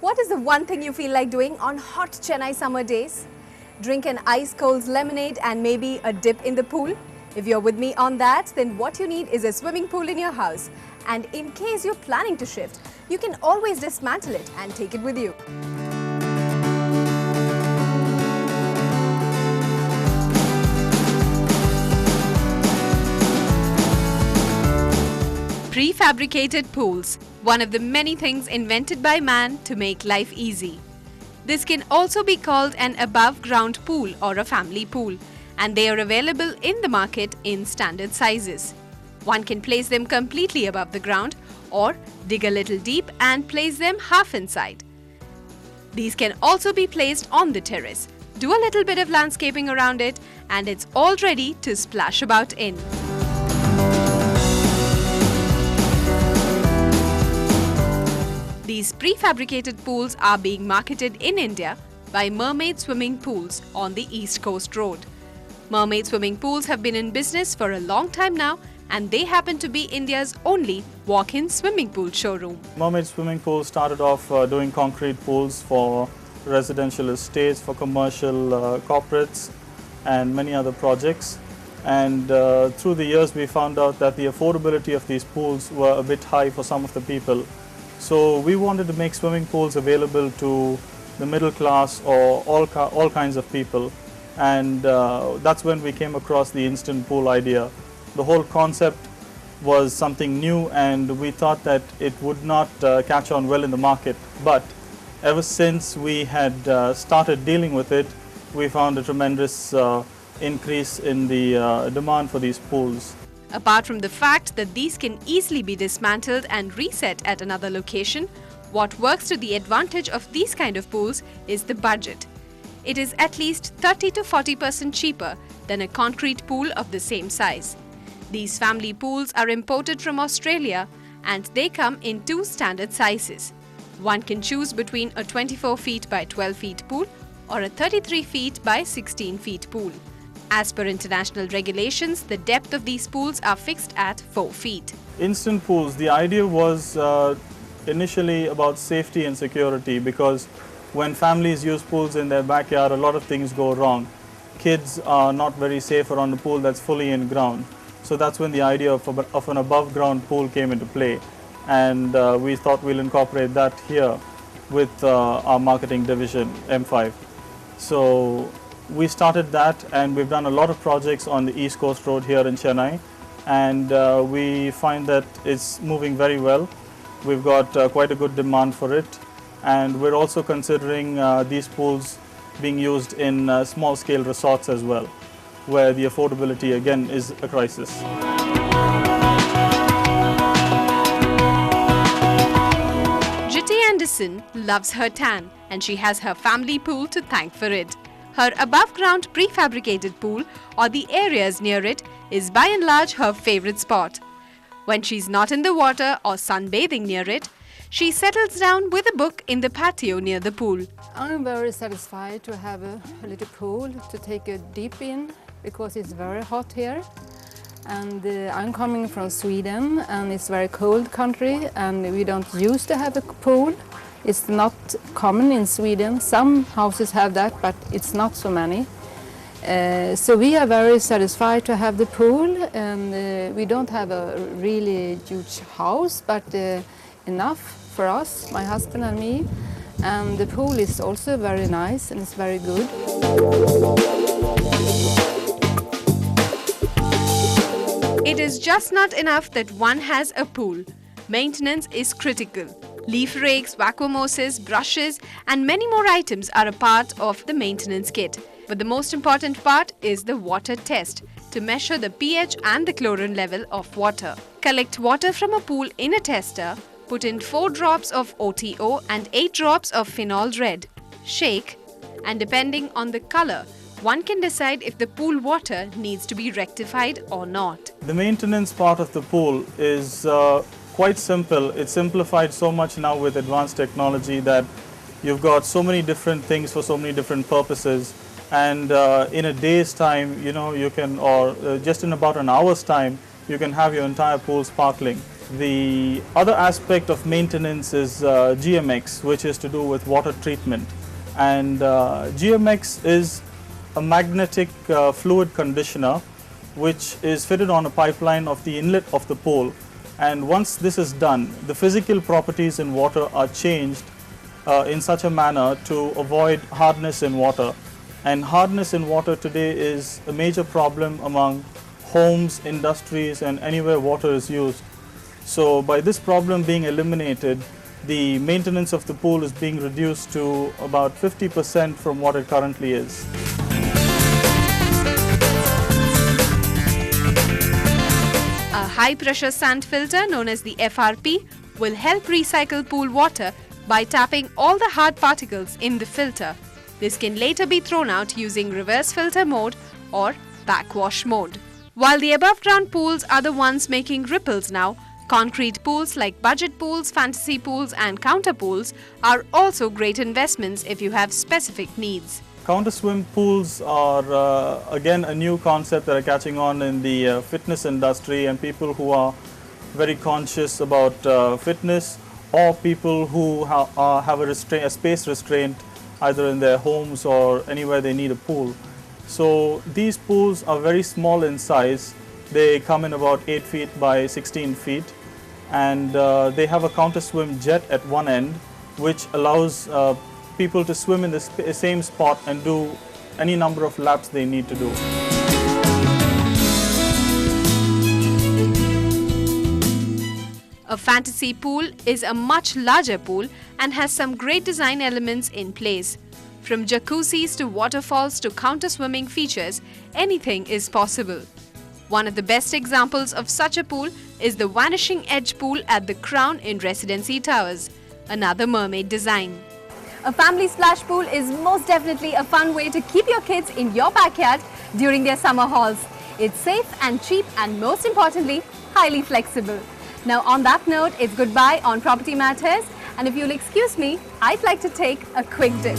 What is the one thing you feel like doing on hot Chennai summer days? Drink an ice-cold lemonade and maybe a dip in the pool? If you're with me on that, then what you need is a swimming pool in your house. And in case you're planning to shift, you can always dismantle it and take it with you. Prefabricated pools, one of the many things invented by man to make life easy. This can also be called an above-ground pool or a family pool, and they are available in the market in standard sizes. One can place them completely above the ground or dig a little deep and place them half inside. These can also be placed on the terrace. Do a little bit of landscaping around it and it's all ready to splash about in. These prefabricated pools are being marketed in India by Mermaid Swimming Pools on the East Coast Road. Mermaid Swimming Pools have been in business for a long time now, and they happen to be India's only walk-in swimming pool showroom. Mermaid Swimming Pools started off doing concrete pools for residential estates, for commercial corporates and many other projects. And through the years we found out that the affordability of these pools were a bit high for some of the people. So we wanted to make swimming pools available to the middle class or all kinds of people, and that's when we came across the instant pool idea. The whole concept was something new and we thought that it would not catch on well in the market, but ever since we had started dealing with it, we found a tremendous increase in the demand for these pools. Apart from the fact that these can easily be dismantled and reset at another location, what works to the advantage of these kind of pools is the budget. It is at least 30 to 40% cheaper than a concrete pool of the same size. These family pools are imported from Australia and they come in two standard sizes. One can choose between a 24 feet by 12 feet pool or a 33 feet by 16 feet pool. As per international regulations, the depth of these pools are fixed at 4 feet. Instant pools, the idea was initially about safety and security, because when families use pools in their backyard, a lot of things go wrong. Kids are not very safe around a pool that's fully in ground. So that's when the idea of an above ground pool came into play. And we thought we'll incorporate that here with our marketing division, M5. So we started that and we've done a lot of projects on the East Coast Road here in Chennai, and we find that it's moving very well. We've got quite a good demand for it, and we're also considering these pools being used in small scale resorts as well, where the affordability again is a crisis. Jyoti Anderson loves her tan and she has her family pool to thank for it. Her above-ground prefabricated pool or the areas near it is by and large her favorite spot. When she's not in the water or sunbathing near it, she settles down with a book in the patio near the pool. I'm very satisfied to have a little pool to take a dip in, because it's very hot here. And I'm coming from Sweden, and it's a very cold country, and we don't used to have a pool. It's not common in Sweden. Some houses have that, but it's not so many. So we are very satisfied to have the pool, and we don't have a really huge house, but enough for us, my husband and me. And the pool is also very nice and it's very good. It is just not enough that one has a pool. Maintenance is critical. Leaf rakes, vacuum hoses, brushes and many more items are a part of the maintenance kit. But the most important part is the water test to measure the pH and the chlorine level of water. Collect water from a pool in a tester, put in 4 drops of OTO and 8 drops of phenol red. Shake, and depending on the color, one can decide if the pool water needs to be rectified or not. The maintenance part of the pool is quite simple. It's simplified so much now with advanced technology that you've got so many different things for so many different purposes, and in a day's time, you can, or just in about an hour's time, you can have your entire pool sparkling. The other aspect of maintenance is GMX, which is to do with water treatment. And GMX is a magnetic fluid conditioner which is fitted on a pipeline of the inlet of the pool. And once this is done, the physical properties in water are changed in such a manner to avoid hardness in water. And hardness in water today is a major problem among homes, industries, and anywhere water is used. So by this problem being eliminated, the maintenance of the pool is being reduced to about 50% from what it currently is. A high-pressure sand filter known as the FRP will help recycle pool water by tapping all the hard particles in the filter. This can later be thrown out using reverse filter mode or backwash mode. While the above-ground pools are the ones making ripples now, concrete pools like budget pools, fantasy pools and counter pools are also great investments if you have specific needs. Counter swim pools are again a new concept that are catching on in the fitness industry, and people who are very conscious about fitness, or people who have a space restraint either in their homes or anywhere they need a pool. So these pools are very small in size. They come in about 8 feet by 16 feet, and they have a counter swim jet at one end which allows people to swim in the same spot and do any number of laps they need to do. A fantasy pool is a much larger pool and has some great design elements in place. From jacuzzis to waterfalls to counter swimming features, anything is possible. One of the best examples of such a pool is the Vanishing Edge pool at the Crown in Residency Towers, another mermaid design. A family splash pool is most definitely a fun way to keep your kids in your backyard during their summer hauls. It's safe and cheap and most importantly, highly flexible. Now on that note, it's goodbye on Property Matters, and if you'll excuse me, I'd like to take a quick dip.